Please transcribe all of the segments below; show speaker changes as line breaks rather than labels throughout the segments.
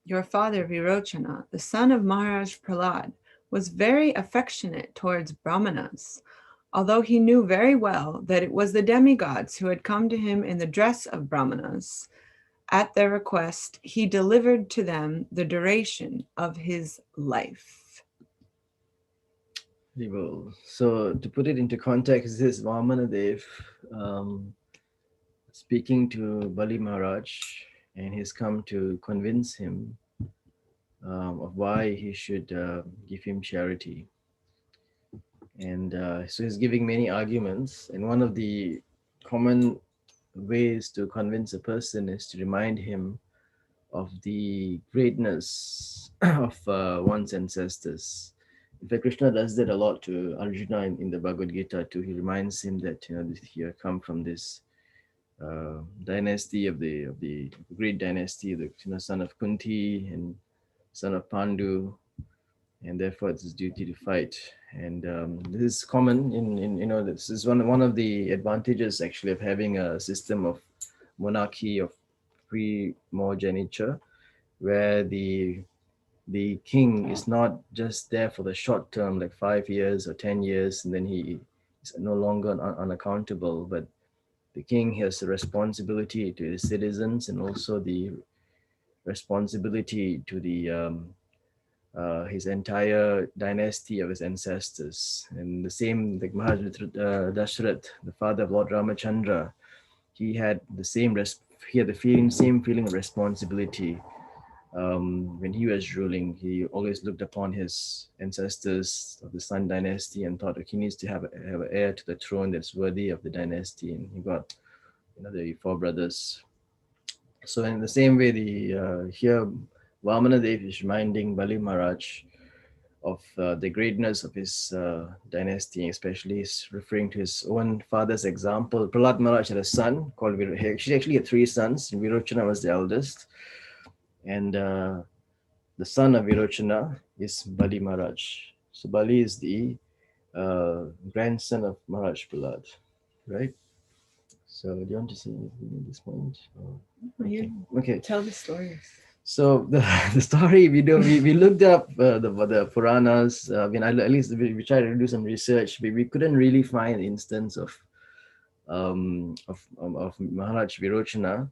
Your father Virochana, the son of Maharaj Prahlad, was very affectionate towards Brahmanas, although he knew very well that it was the demigods who had come to him in the dress of Brahmanas. At their request, he delivered to them the duration of his life.
So to put it into context, this is Vamanadev speaking to Bali Maharaj, and he's come to convince him of why he should give him charity. And so he's giving many arguments, and one of the common ways to convince a person is to remind him of the greatness of one's ancestors. In fact, Krishna does that a lot to Arjuna in the Bhagavad Gita too. He reminds him that he had come from this dynasty of the great dynasty, the son of Kunti and son of Pandu, and therefore it's his duty to fight. And this is common in this is one of the advantages actually of having a system of monarchy of primogeniture, where the king is not just there for the short term, like 5 years or 10 years, and then he is no longer unaccountable, but the king has a responsibility to his citizens and also the responsibility to the his entire dynasty of his ancestors. And the same, like Maharaj Dashrath, the father of Lord Ramachandra, he had the he had the same feeling of responsibility. When he was ruling, he always looked upon his ancestors of the Sun dynasty and thought, okay, he needs to have an heir to the throne that's worthy of the dynasty. And he got, the four brothers. So in the same way, the here Vamana Dev is reminding Bali Maharaj of the greatness of his dynasty, especially he's referring to his own father's example. Prahlad Maharaj had a son called She actually had three sons. Virochana was the eldest, and the son of Virochana is Bali Maharaj. So Bali is the grandson of Maharaj Prahlad, right? So do you want to say anything at this point?
You
Okay.
tell the stories.
So the story we looked up the Puranas. At least we tried to do some research, but we couldn't really find an instance of Maharaj Virochana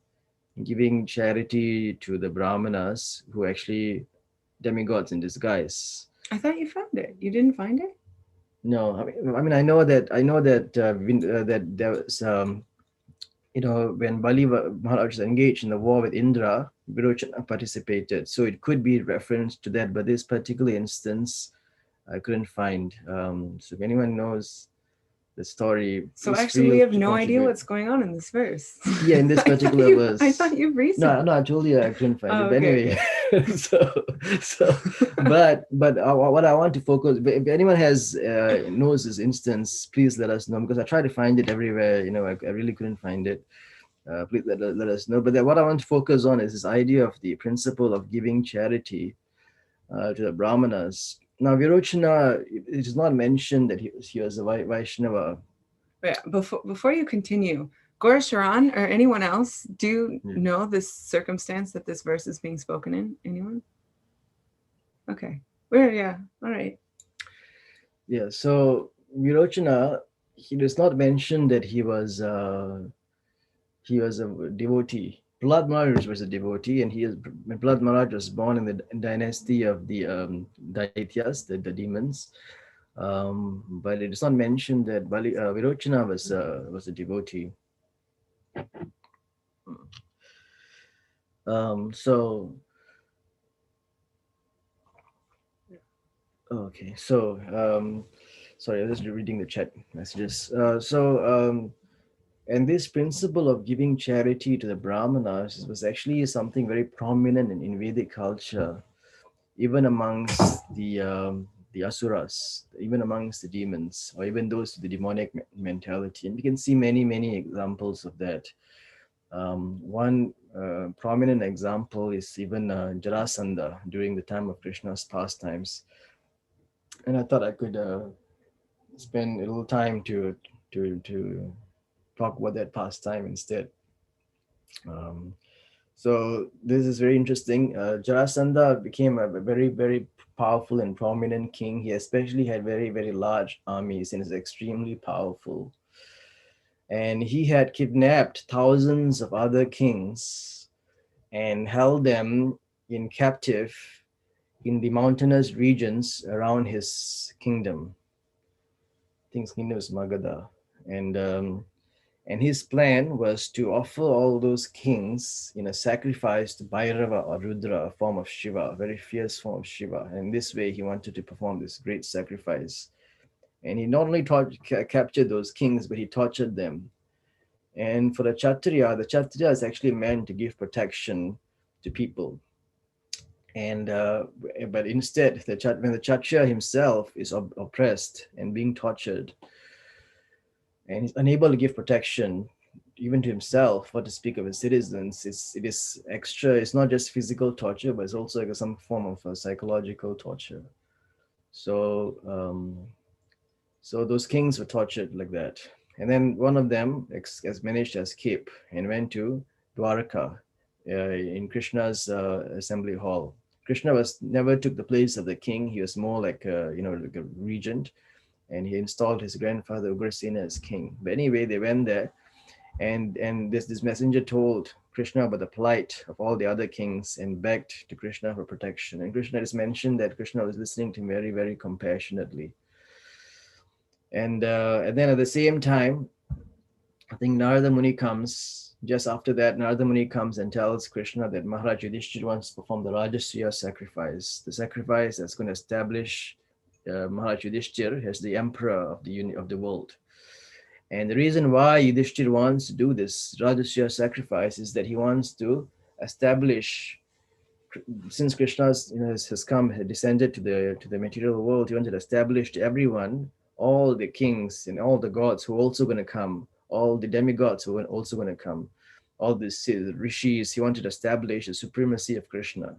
giving charity to the Brahmanas who actually demigods in disguise.
I thought you found it. You didn't find it?
No, I know that there was when Maharaj was engaged in the war with Indra, Virochana participated. So it could be reference to that, but this particular instance I couldn't find. So if anyone knows the story,
So
please
actually, we
feel
have
to
no idea
contribute.
what's going on in this verse.
Yeah, in this particular verse.
I thought you've researched.
No, I told you I couldn't find
Oh,
it. But
okay,
anyway, so, but what I want to focus. If anyone has knows this instance, please let us know, because I tried to find it everywhere. I really couldn't find it. Please let us know. But what I want to focus on is this idea of the principle of giving charity to the Brahmanas. Now, Virochana, it is not mentioned that he was a Vaishnava.
Wait, before you continue, Gora Sharan or anyone else, do you
Yeah.
know this circumstance that this verse is being spoken in? Anyone? Okay. Yeah. All right.
Yeah. So Virochana, he does not mention that he was a devotee. Prahlad Maharaj was a devotee, and Prahlad Maharaj was born in the dynasty of the Daityas, the demons. But it is not mentioned that Virochana was a devotee. So okay, so sorry, I was just reading the chat messages. And this principle of giving charity to the Brahmanas was actually something very prominent in Vedic culture, even amongst the asuras, even amongst the demons, or even those with the demonic mentality. And we can see many examples of that. One prominent example is even Jarasandha during the time of Krishna's pastimes. And I thought I could spend a little time to talk about that pastime instead. Um, So this is very interesting. Jarasandha became a very, very powerful and prominent king. He especially had very, very large armies and is extremely powerful. And he had kidnapped thousands of other kings and held them in captive in the mountainous regions around his kingdom. I think his kingdom is Magadha. And and his plan was to offer all those kings in a sacrifice to Bhairava or Rudra, a form of Shiva, a very fierce form of Shiva. And this way, he wanted to perform this great sacrifice. And he not only captured those kings, but he tortured them. And for the Kshatriya is actually meant to give protection to people. And but instead, when the Kshatriya himself is oppressed and being tortured, and he's unable to give protection even to himself, what to speak of his citizens. It is extra. It's not just physical torture, but it's also like some form of psychological torture. So so those kings were tortured like that, and then one of them has managed to escape and went to Dwarka in Krishna's assembly hall. Krishna was never took the place of the king. He was more like like a regent, and he installed his grandfather Ugrasena as king. But anyway, they went there, and this messenger told Krishna about the plight of all the other kings and begged to Krishna for protection. And Krishna just mentioned that Krishna was listening to him very, very compassionately. And then at the same time, I think Narada Muni comes. Just after that, Narada Muni comes and tells Krishna that Maharaj Yudhishthira wants to perform the Rajasuya sacrifice, the sacrifice that's going to establish Maharaj Yudhishthira as the emperor of the world. And the reason why Yudhishthira wants to do this Rajasuya sacrifice is that he wants to establish, since Krishna's has come, had descended to the material world, he wanted to establish to everyone, all the kings and all the gods who are also going to come, all the demigods who are also going to come, all the rishis. He wanted to establish the supremacy of Krishna.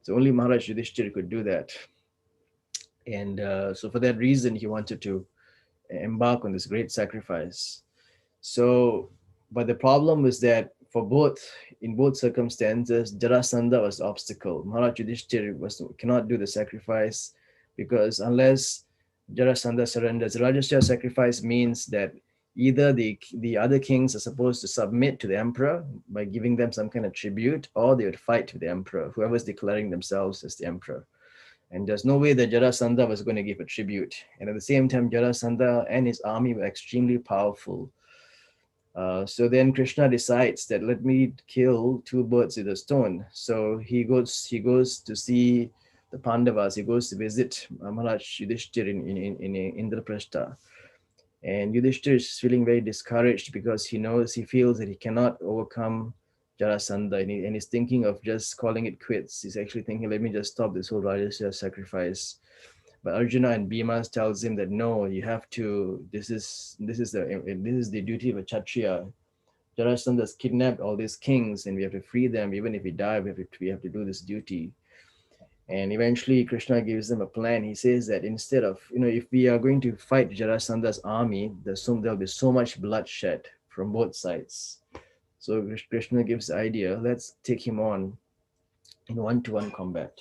So only Maharaj Yudhishthira could do that. And so for that reason, he wanted to embark on this great sacrifice. So, but the problem was that in both circumstances, Jarasandha was the obstacle. Maharaj Yudhishthira cannot do the sacrifice because unless Jarasandha surrenders, Rajasuya sacrifice means that either the other kings are supposed to submit to the emperor by giving them some kind of tribute, or they would fight with the emperor, whoever's declaring themselves as the emperor. And there's no way that Jarasandha was going to give a tribute. And at the same time, Jarasandha and his army were extremely powerful. So then Krishna decides that let me kill two birds with a stone. So he goes to see the Pandavas. He goes to visit Maharaj Yudhishthira in Indraprastha. And Yudhishthira is feeling very discouraged because he feels that he cannot overcome Jarasandha, and he's thinking of just calling it quits. He's actually thinking, let me just stop this whole Rajasuya sacrifice. But Arjuna and Bhima tells him that no, you have to. This is the duty of a Kshatriya. Jarasandha has kidnapped all these kings, and we have to free them. Even if we die, we have to do this duty. And eventually, Krishna gives them a plan. He says that instead of if we are going to fight Jarasandha's army, there'll be so much bloodshed from both sides. So Krishna gives the idea, let's take him on in one-to-one combat.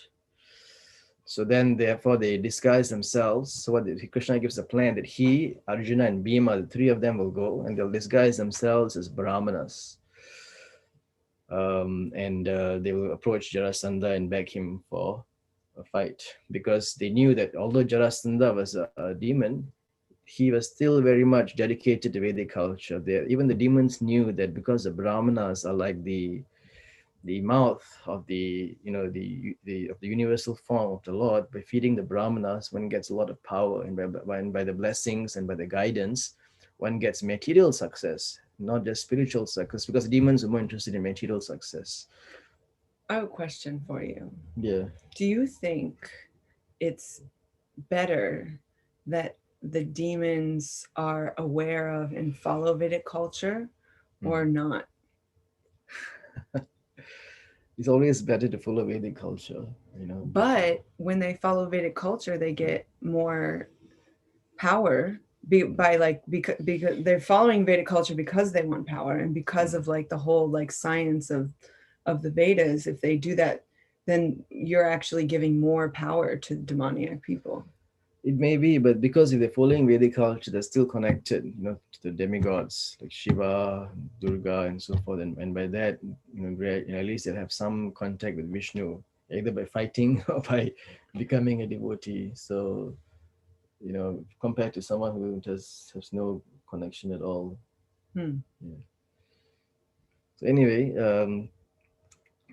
So then, therefore, they disguise themselves. So Krishna gives a plan that he, Arjuna, and Bhima, the three of them will go, and they'll disguise themselves as Brahmanas. And they will approach Jarasandha and beg him for a fight, because they knew that although Jarasandha was a demon, he was still very much dedicated to Vedic culture. Even the demons knew that because the Brahmanas are like the mouth of the universal form of the Lord, by feeding the Brahmanas, one gets a lot of power, and by the blessings and by the guidance, one gets material success, not just spiritual success, because demons are more interested in material success.
I have a question for you.
Yeah.
Do you think it's better that the demons are aware of and follow Vedic culture or not?
It's always better to follow Vedic culture,
But when they follow Vedic culture, they get more power because they're following Vedic culture because they want power, and because of like the whole like science of of the Vedas, if they do that, then you're actually giving more power to demoniac people.
It may be, but because if they're following Vedic culture, they're still connected, to the demigods like Shiva, Durga, and so forth. And by that, at least they'll have some contact with Vishnu, either by fighting or by becoming a devotee. So, compared to someone who just has no connection at all. Yeah. So anyway,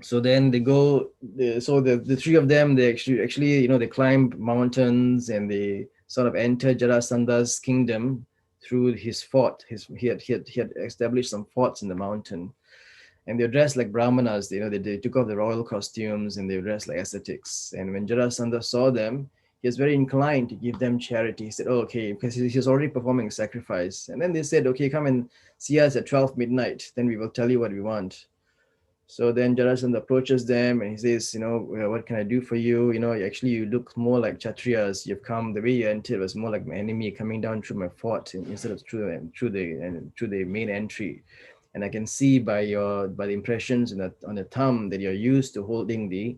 so then they go. So the three of them, they actually they climb mountains and they sort of enter Jarasandha's kingdom through his fort. He had established some forts in the mountain, and they're dressed like brahmanas. They took off the royal costumes and they were dressed like ascetics. And when Jarasandha saw them, he was very inclined to give them charity. He said, "Oh, okay," because he was already performing a sacrifice. And then they said, "Okay, come and see us at 12 midnight. Then we will tell you what we want." So then Jarasandha approaches them and he says, "What can I do for you? Actually you look more like Kshatriyas. You've come, the way you entered was more like my enemy coming down through my fort instead of through the main entry. And I can see by the impressions on the thumb that you're used to holding the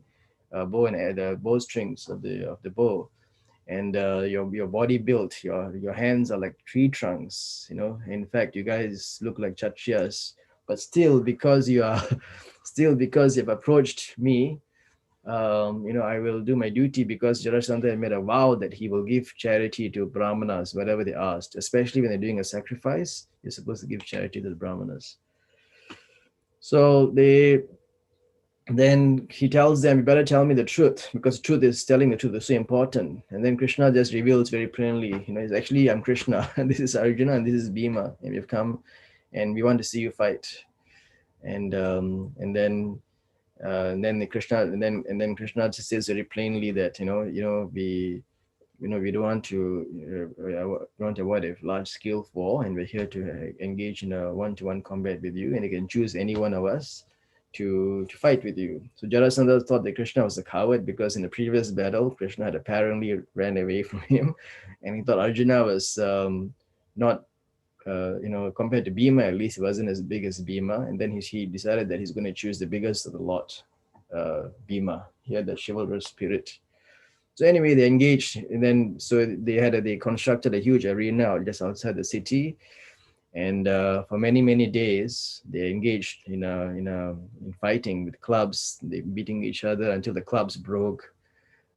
bow and the bowstrings of the bow. And your body built, your hands are like tree trunks. In fact, you guys look like Kshatriyas, but still because you are still because you've approached me, I will do my duty, because Jarasandha made a vow that he will give charity to brahmanas whatever they asked, especially when they're doing a sacrifice. You're supposed to give charity to the brahmanas. So then he tells them, "You better tell me the truth, because truth is telling the truth is so important." And then Krishna just reveals very plainly, it's actually, I'm Krishna, and this is Arjuna, and this is Bhima, and we've come and we want to see you fight. And then Krishna just says very plainly that we don't want to avoid a large scale war, and we're here to engage in a one-to-one combat with you, and you can choose any one of us to fight with you. So Jarasandha thought that Krishna was a coward, because in the previous battle Krishna had apparently ran away from him, and he thought Arjuna was not compared to Bhima, at least he wasn't as big as Bhima. And then he decided that he's going to choose the biggest of the lot, Bhima. He had that chivalrous spirit. So anyway, they engaged, and then they constructed a huge arena just outside the city, and for many days they engaged in fighting with clubs. They beating each other until the clubs broke.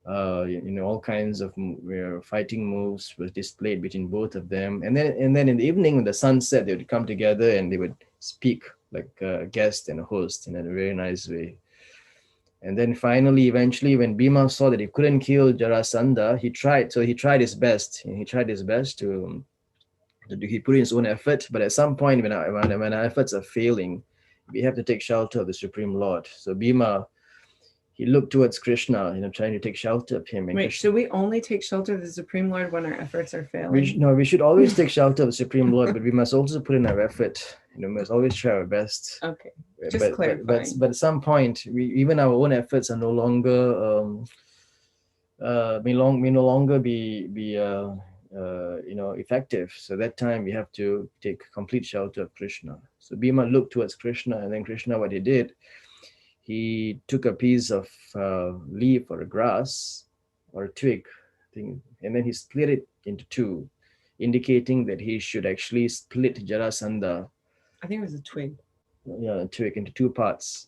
All kinds of fighting moves were displayed between both of them. And then in the evening, when the sun set, they would come together and they would speak like a guest and a host in a very nice way. And then finally, eventually, when Bhima saw that he couldn't kill Jarasandha, he tried his best. He tried his best to he put in his own effort. But at some point, when our efforts are failing, we have to take shelter of the Supreme Lord. So Bhima, he looked towards Krishna, trying to take shelter of him. And
Wait,
Krishna,
should we only take shelter of the Supreme Lord when our efforts are failing?
we should always take shelter of the Supreme Lord, but we must also put in our effort. We must always try our best.
Okay, just clarifying.
But at some point, even our own efforts are no longer may no longer be effective. So that time we have to take complete shelter of Krishna. So Bhima looked towards Krishna, and then Krishna, what he did, he took a piece of leaf or a grass or a twig thing, and then he split it into two, indicating that he should actually split Jarasandha.
I think it was a twig.
Yeah, a twig into two parts.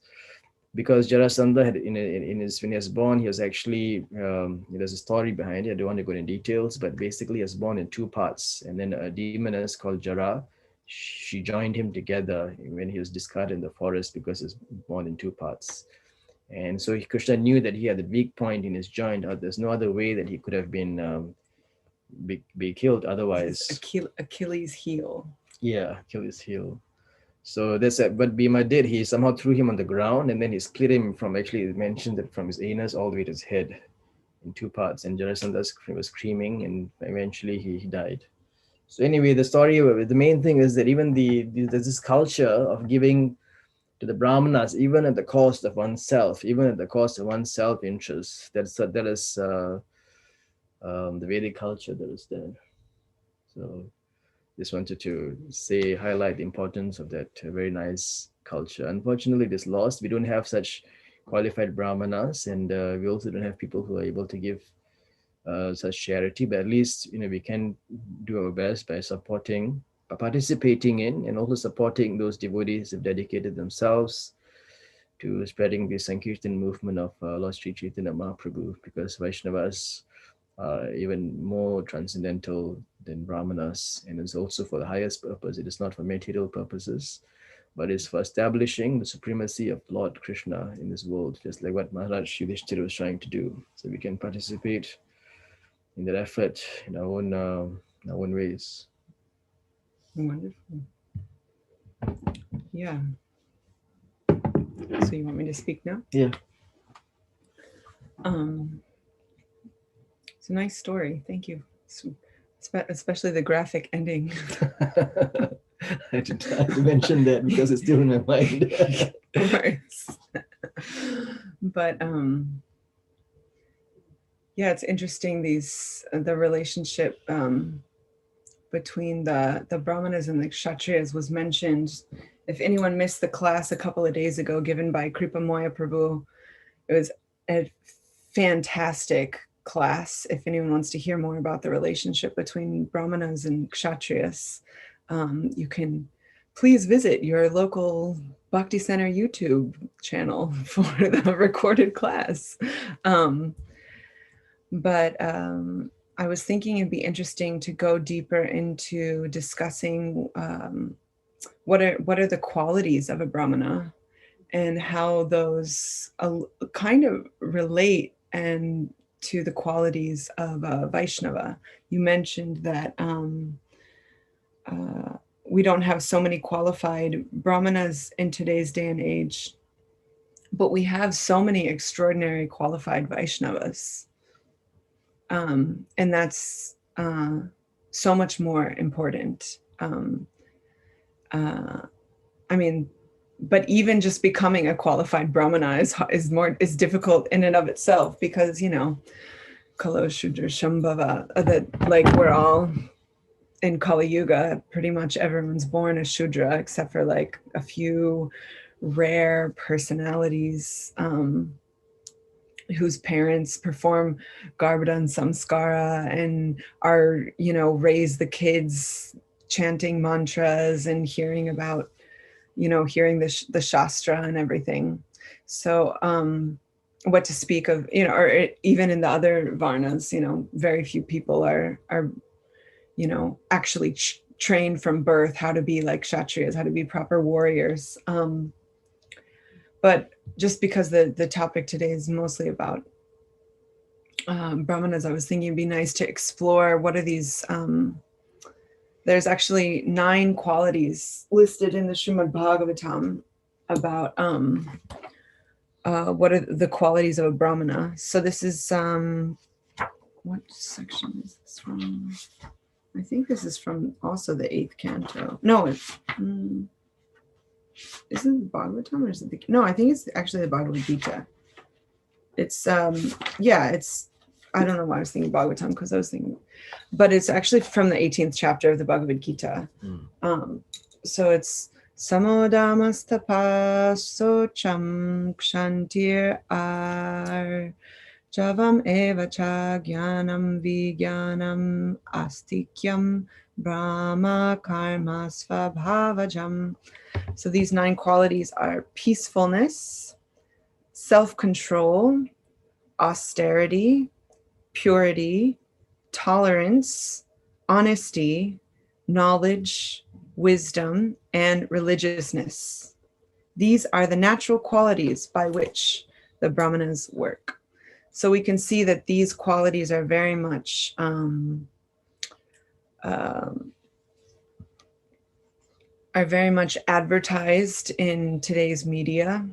Because Jarasandha had when he was born, he was actually there's a story behind it. I don't want to go into details, but basically he was born in two parts, and then a demoness called Jara, she joined him together when he was discarded in the forest because he was born in two parts. And so Krishna knew that he had a weak point in his joint. There's no other way that he could have been be killed otherwise.
Achilles heel.
Yeah, Achilles heel. So that's what Bhima did. He somehow threw him on the ground, and then he split him from, actually it mentioned that from his anus all the way to his head in two parts. And Jarasandha was screaming, and eventually he died. So anyway, the main thing is that even there's this culture of giving to the brahmanas, even at the cost of oneself, even at the cost of one's self-interest. That is the Vedic culture that is there. So just wanted to highlight the importance of that very nice culture. Unfortunately, it is lost. We don't have such qualified brahmanas, and we also don't have people who are able to give such charity. But at least we can do our best by supporting, by participating in, and also supporting those devotees who have dedicated themselves to spreading the Sankirtan movement of Lord Sri Chaitanya Mahaprabhu, because Vaishnavas are even more transcendental than Brahmanas, and it's also for the highest purpose. It is not for material purposes, but it's for establishing the supremacy of Lord Krishna in this world, just like what Maharaj Yudhishthira was trying to do. So we can participate in that effort in our own ways.
Wonderful. Yeah. So you want me to speak now?
Yeah.
It's a nice story. Thank you. Especially the graphic ending.
I had to mention that because it's still in my mind.
Of course. But yeah, it's interesting, the relationship between the Brahmanas and the Kshatriyas was mentioned. If anyone missed the class a couple of days ago given by Kripa Moya Prabhu, it was a fantastic class. If anyone wants to hear more about the relationship between Brahmanas and Kshatriyas, you can please visit your local Bhakti Center YouTube channel for the recorded class. But I was thinking it'd be interesting to go deeper into discussing what are the qualities of a Brahmana and how those kind of relate and to the qualities of a Vaishnava. You mentioned that we don't have so many qualified Brahmanas in today's day and age, but we have so many extraordinary qualified Vaishnavas. And that's so much more important. I mean, but even just becoming a qualified Brahmana is difficult in and of itself, because Kalo Shudra Shambhava, that like we're all in Kali Yuga, pretty much everyone's born a Shudra except for like a few rare personalities whose parents perform Garbhadan Samskara and are, raise the kids chanting mantras and hearing about, hearing the Shastra and everything. So what to speak of, or even in the other Varnas, very few people are actually trained from birth how to be like Kshatriyas, how to be proper warriors. But just because the topic today is mostly about Brahmanas, I was thinking it'd be nice to explore what are these. There's actually 9 qualities listed in the Srimad Bhagavatam about what are the qualities of a Brahmana. So this is, what section is this from? I think this is from also the 8th canto. No, it's, is it the Bhagavatam or is it no, I think it's actually the Bhagavad Gita. It's, it's, I don't know why I was thinking Bhagavatam, because I was thinking, but it's actually from the 18th chapter of the Bhagavad Gita. So it's Samodamastapa Socham Kshantir Ar Javam Eva Cha Jnanam Vijnanam Astikyam Brahma Karma Svabhavajam. So these 9 qualities are peacefulness, self-control, austerity, purity, tolerance, honesty, knowledge, wisdom, and religiousness. These are the natural qualities by which the Brahmanas work. So we can see that these qualities are very much advertised in today's media.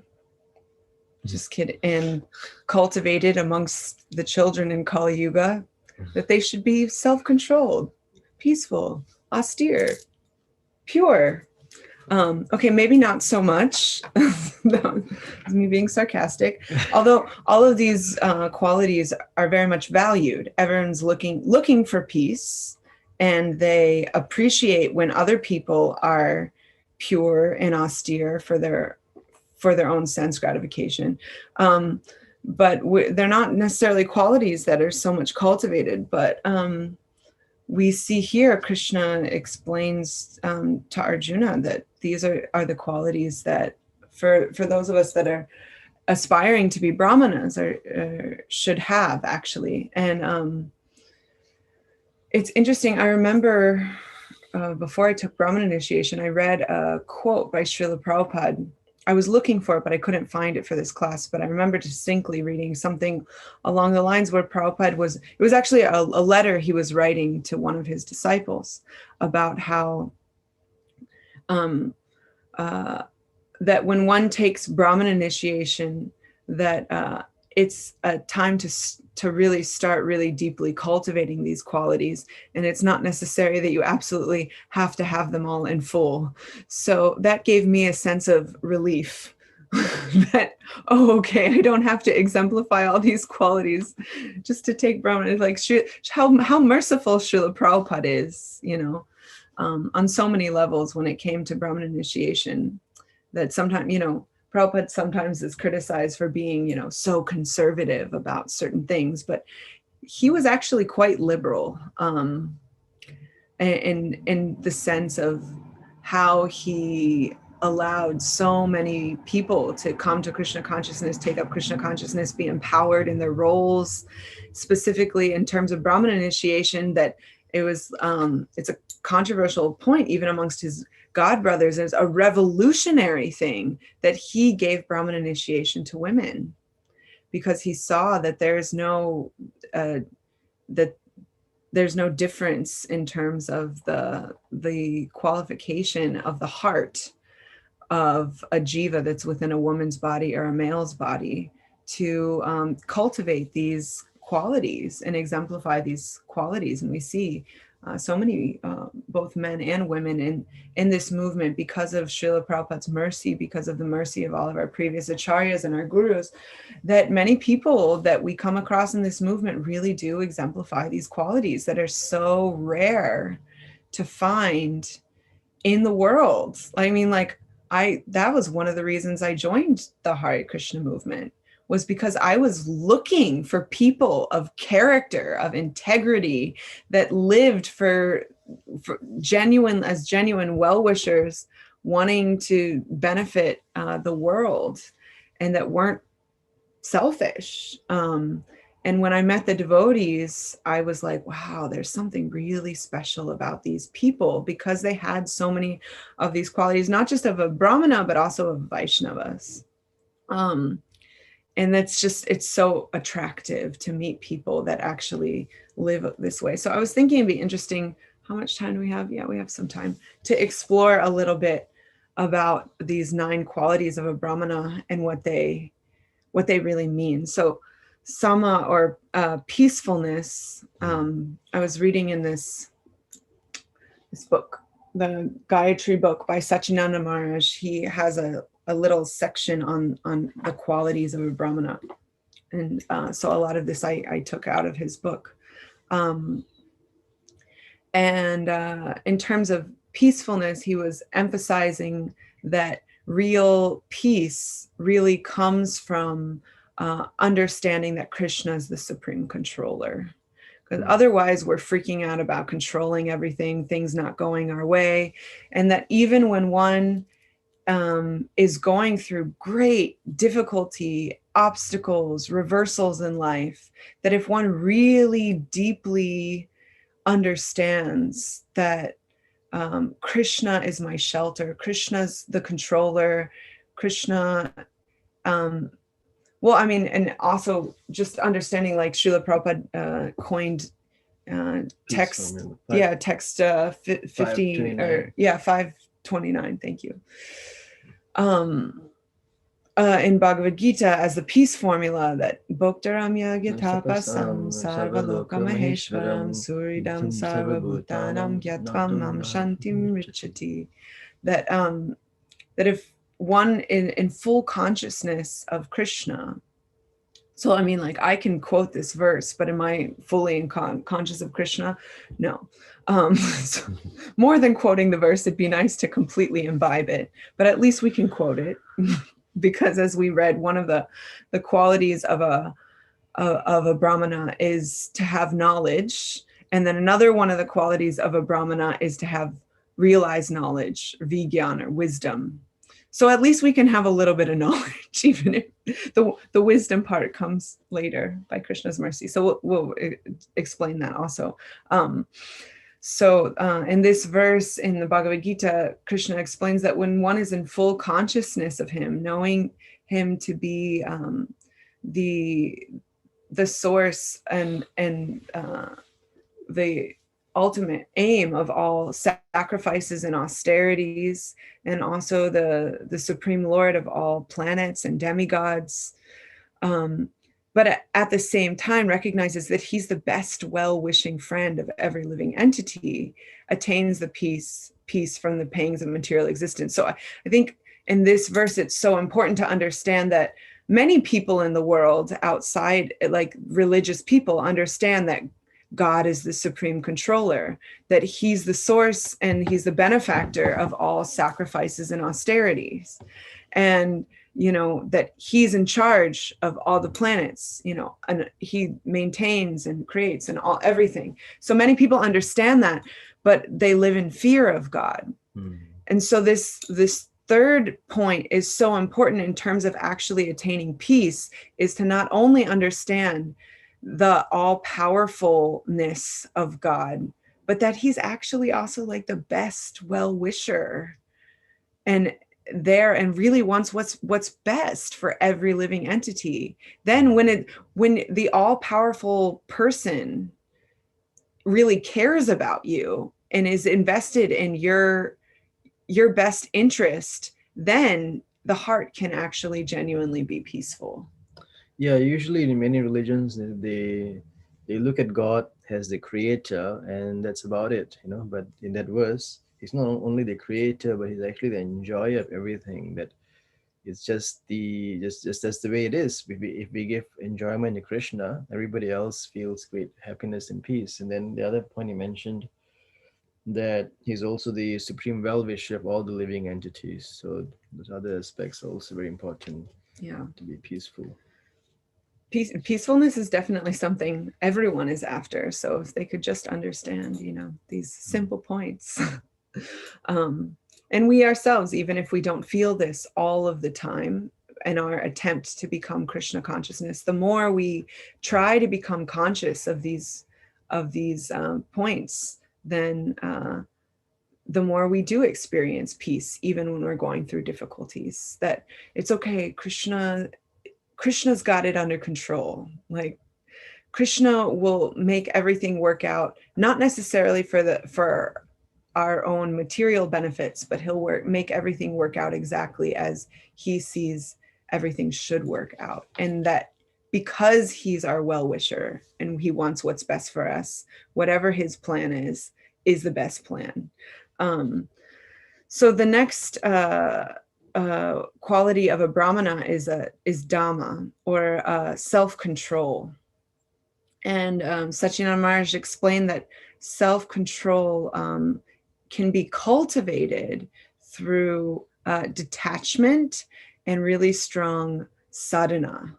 Just kidding, and cultivated amongst the children in Kali Yuga, that they should be self-controlled, peaceful, austere, pure. Okay, maybe not so much. Me being sarcastic. Although all of these qualities are very much valued. Everyone's looking for peace, and they appreciate when other people are pure and austere for their own sense gratification. But they're not necessarily qualities that are so much cultivated, but we see here Krishna explains to Arjuna that these are the qualities that for those of us that are aspiring to be brahmanas or should have, actually. And it's interesting. I remember before I took Brahman initiation, I read a quote by Srila Prabhupada. I was looking for it, but I couldn't find it for this class. But I remember distinctly reading something along the lines where Prabhupada it was actually a letter he was writing to one of his disciples about how that when one takes Brahman initiation, that it's a time to really start really deeply cultivating these qualities. And it's not necessary that you absolutely have to have them all in full. So that gave me a sense of relief that, oh, okay, I don't have to exemplify all these qualities just to take Brahman. Like how merciful Srila Prabhupada is, on so many levels when it came to Brahman initiation, that sometimes, Prabhupada sometimes is criticized for being, so conservative about certain things, but he was actually quite liberal in the sense of how he allowed so many people to come to Krishna consciousness, take up Krishna consciousness, be empowered in their roles, specifically in terms of Brahman initiation, that it's a controversial point even amongst his God brothers. There's a revolutionary thing that he gave Brahman initiation to women, because he saw that there's no difference in terms of the qualification of the heart of a jiva that's within a woman's body or a male's body to cultivate these qualities and exemplify these qualities. And we see so many, both men and women in this movement, because of Srila Prabhupada's mercy, because of the mercy of all of our previous acharyas and our gurus, that many people that we come across in this movement really do exemplify these qualities that are so rare to find in the world. I mean, that was one of the reasons I joined the Hare Krishna movement, was because I was looking for people of character, of integrity, that lived for genuine well-wishers, wanting to benefit the world, and that weren't selfish. And when I met the devotees, I was like, wow, there's something really special about these people, because they had so many of these qualities, not just of a Brahmana, but also of Vaishnavas. And it's so attractive to meet people that actually live this way. So I was thinking it'd be interesting. How much time do we have? Yeah, we have some time to explore a little bit about these 9 qualities of a Brahmana and what they really mean. So sama, or peacefulness. I was reading in this book, the Gayatri book by Satyananda Maharaj. He has a little section on the qualities of a Brahmana. And so a lot of this I took out of his book. And in terms of peacefulness, he was emphasizing that real peace really comes from understanding that Krishna is the supreme controller. Because otherwise we're freaking out about controlling everything, things not going our way. And that even when one is going through great difficulty, obstacles, reversals in life, that if one really deeply understands that Krishna is my shelter, Krishna's the controller, Krishna, and also just understanding, like Srila Prabhupada coined text 50 or 529, thank you, in Bhagavad Gita as the peace formula, that Bhoktaramya Gyatapasam Sarvaloka Maheshwaram Suridam Sarvabhutanam Gyatvam Mam Shantim Richati. That if one in full consciousness of Krishna, So, I mean, like, I can quote this verse, but am I fully conscious of Krishna? No. So more than quoting the verse, it'd be nice to completely imbibe it, but at least we can quote it. Because as we read, one of the qualities of a brahmana is to have knowledge. And then another one of the qualities of a brahmana is to have realized knowledge, vigyan, or wisdom. So at least we can have a little bit of knowledge, even if the wisdom part comes later by Krishna's mercy. So we'll explain that also. So in this verse in the Bhagavad Gita, Krishna explains that when one is in full consciousness of him, knowing him to be the source and the ultimate aim of all sacrifices and austerities, and also the supreme lord of all planets and demigods, but at the same time recognizes that he's the best well-wishing friend of every living entity, attains the peace from the pangs of material existence. So I think in this verse, it's so important to understand that many people in the world outside, like religious people, understand that God is the supreme controller, that he's the source and he's the benefactor of all sacrifices and austerities. And, you know, that he's in charge of all the planets, you know, and he maintains and creates and everything. So many people understand that, but they live in fear of God. And so this third point is so important in terms of actually attaining peace, is to not only understand the all-powerfulness of God, but that he's actually also like the best well-wisher and really wants what's best for every living entity. Then when the all-powerful person really cares about you and is invested in your best interest, then the heart can actually genuinely be peaceful.
Yeah, usually in many religions, they look at God as the creator, and that's about it, you know. But in that verse, he's not only the creator, but he's actually the enjoyer of everything. That it's just that's the way it is. If we give enjoyment to Krishna, everybody else feels great happiness and peace. And then the other point he mentioned, that he's also the supreme well-wisher of all the living entities. So those other aspects are also very important.
Yeah,
to be peaceful.
Peacefulness is definitely something everyone is after. So if they could just understand, you know, these simple points. And we ourselves, even if we don't feel this all of the time in our attempt to become Krishna consciousness, the more we try to become conscious of these points, then the more we do experience peace, even when we're going through difficulties. That it's okay, Krishna's got it under control. Like, Krishna will make everything work out, not necessarily for our own material benefits, but he'll make everything work out exactly as he sees everything should work out. And that because he's our well-wisher and he wants what's best for us, whatever his plan is the best plan. So the next quality of a brahmana is dhamma, or self-control. And Satyananda Maharaj explained that self-control can be cultivated through detachment and really strong sadhana.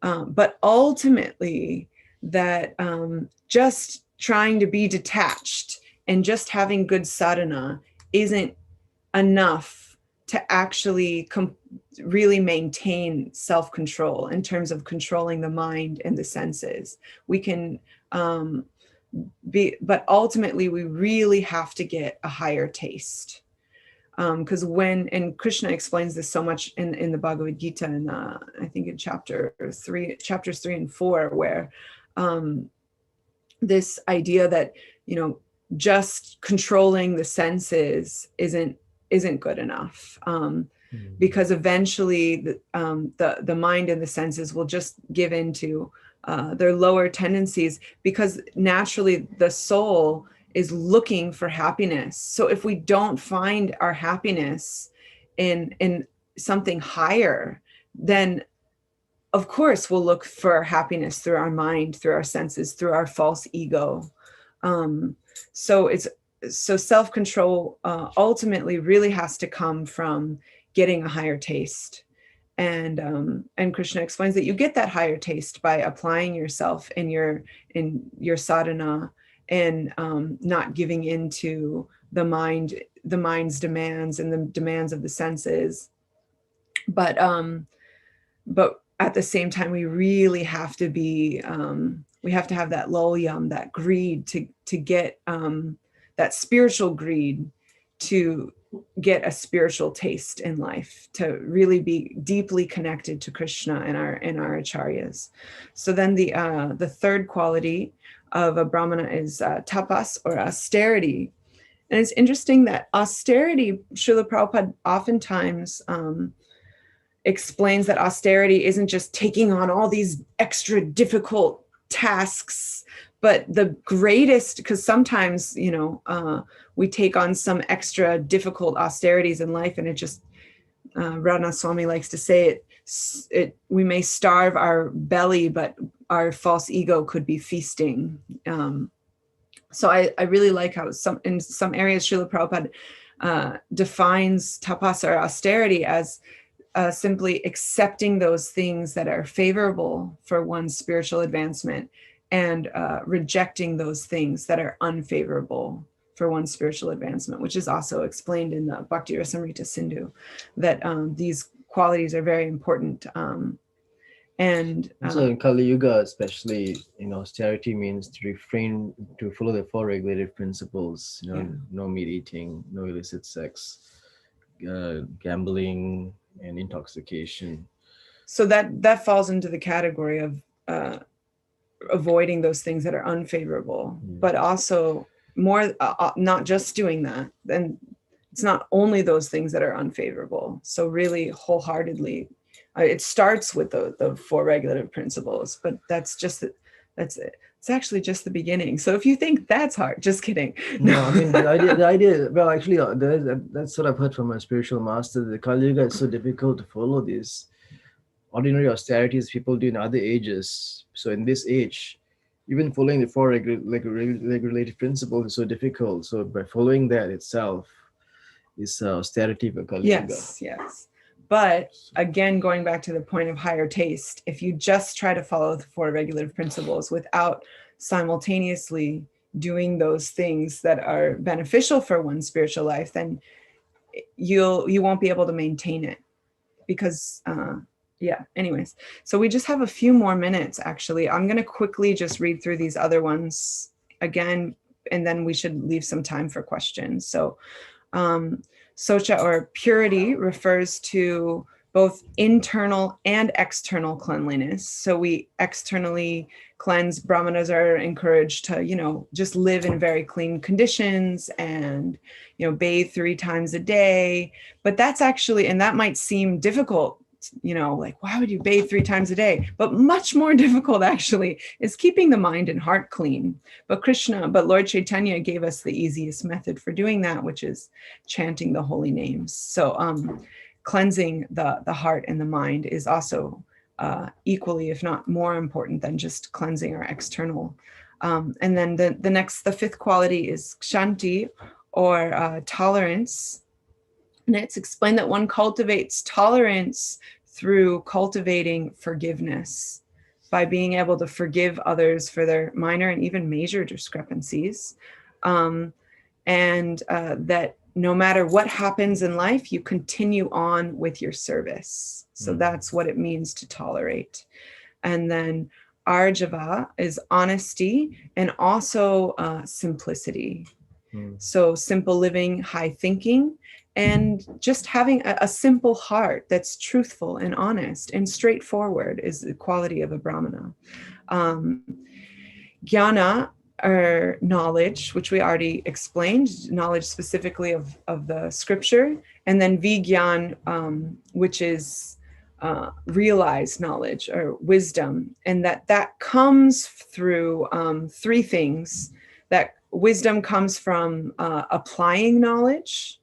But ultimately, that just trying to be detached and just having good sadhana isn't enough to actually really maintain self-control in terms of controlling the mind and the senses. We can but ultimately we really have to get a higher taste. Because and Krishna explains this so much in the Bhagavad Gita, and I think in chapters 3 and 4, where this idea that, you know, just controlling the senses isn't good enough, because eventually the mind and the senses will just give into their lower tendencies, because naturally the soul is looking for happiness. So if we don't find our happiness in something higher, then of course, we'll look for happiness through our mind, through our senses, through our false ego. So self-control ultimately really has to come from getting a higher taste. And Krishna explains that you get that higher taste by applying yourself in your sadhana, and not giving into the mind's demands and the demands of the senses. But at the same time, we really have to be we have to have that loyam, that greed, to get that spiritual greed, to get a spiritual taste in life, to really be deeply connected to Krishna and our acharyas. So then the third quality of a brahmana is tapas, or austerity. And it's interesting that austerity, Srila Prabhupada oftentimes explains that austerity isn't just taking on all these extra difficult tasks, but the greatest, because sometimes, we take on some extra difficult austerities in life, and it just, Radha Swami likes to say we may starve our belly, but our false ego could be feasting. So I really like how in some areas Srila Prabhupada defines tapas, or austerity, as simply accepting those things that are favorable for one's spiritual advancement, and rejecting those things that are unfavorable for one's spiritual advancement, which is also explained in the Bhakti Rasamrita Sindhu, that these qualities are very important. And
so in Kali Yuga, especially, austerity means to refrain, to follow the four regulative principles, no meat eating, no illicit sex, gambling, and intoxication.
So that falls into the category of avoiding those things that are unfavorable, but also more not just doing that. And it's not only those things that are unfavorable. So really wholeheartedly, it starts with the four regulative principles, but that's it. It's actually just the beginning. So if you think that's hard, just kidding.
No, I mean, the idea, well, actually, that's what I've heard from my spiritual master. The Kali Yuga is so difficult to follow these ordinary austerities people do in other ages. So in this age, even following the four regulative principles is so difficult. So by following that itself is austerity for Kali Yuga.
Yes. But again, going back to the point of higher taste, if you just try to follow the four regulative principles without simultaneously doing those things that are beneficial for one's spiritual life, then you won't be able to maintain it. Because anyways, so we just have a few more minutes. Actually, I'm going to quickly just read through these other ones again, and then we should leave some time for questions. So Socha, or purity, refers to both internal and external cleanliness. So we externally cleanse. Brahmanas are encouraged to, just live in very clean conditions and, bathe 3 times a day. But that's actually, and that might seem difficult, like, why would you bathe 3 times a day? But much more difficult actually is keeping the mind and heart clean. But Lord Chaitanya gave us the easiest method for doing that, which is chanting the holy names. So cleansing the heart and the mind is also equally, if not more important than just cleansing our external. And then the fifth quality is kshanti, or tolerance. And it's explained that one cultivates tolerance through cultivating forgiveness, by being able to forgive others for their minor and even major discrepancies. And that no matter what happens in life, you continue on with your service. So that's what it means to tolerate. And then arjava is honesty, and also simplicity. So simple living, high thinking, and just having a simple heart that's truthful and honest and straightforward is the quality of a brahmana. Jnana, or knowledge, which we already explained, knowledge specifically of the scripture, and then vigyan, which is realized knowledge or wisdom, and that comes through 3 things. That wisdom comes from applying knowledge,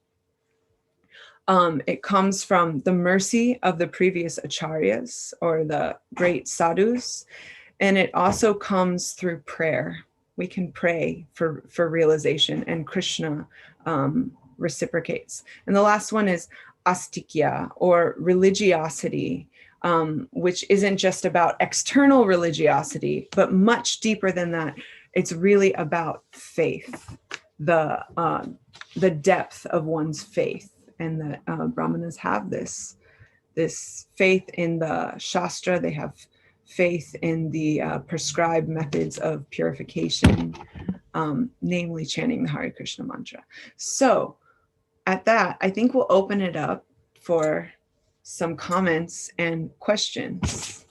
It comes from the mercy of the previous acharyas or the great sadhus. And it also comes through prayer. We can pray for realization, and Krishna reciprocates. And the last one is astikya, or religiosity, which isn't just about external religiosity, but much deeper than that. It's really about faith, the depth of one's faith. And the Brahmanas have this faith in the Shastra. They have faith in the prescribed methods of purification, namely chanting the Hare Krishna mantra. So at that, I think we'll open it up for some comments and questions.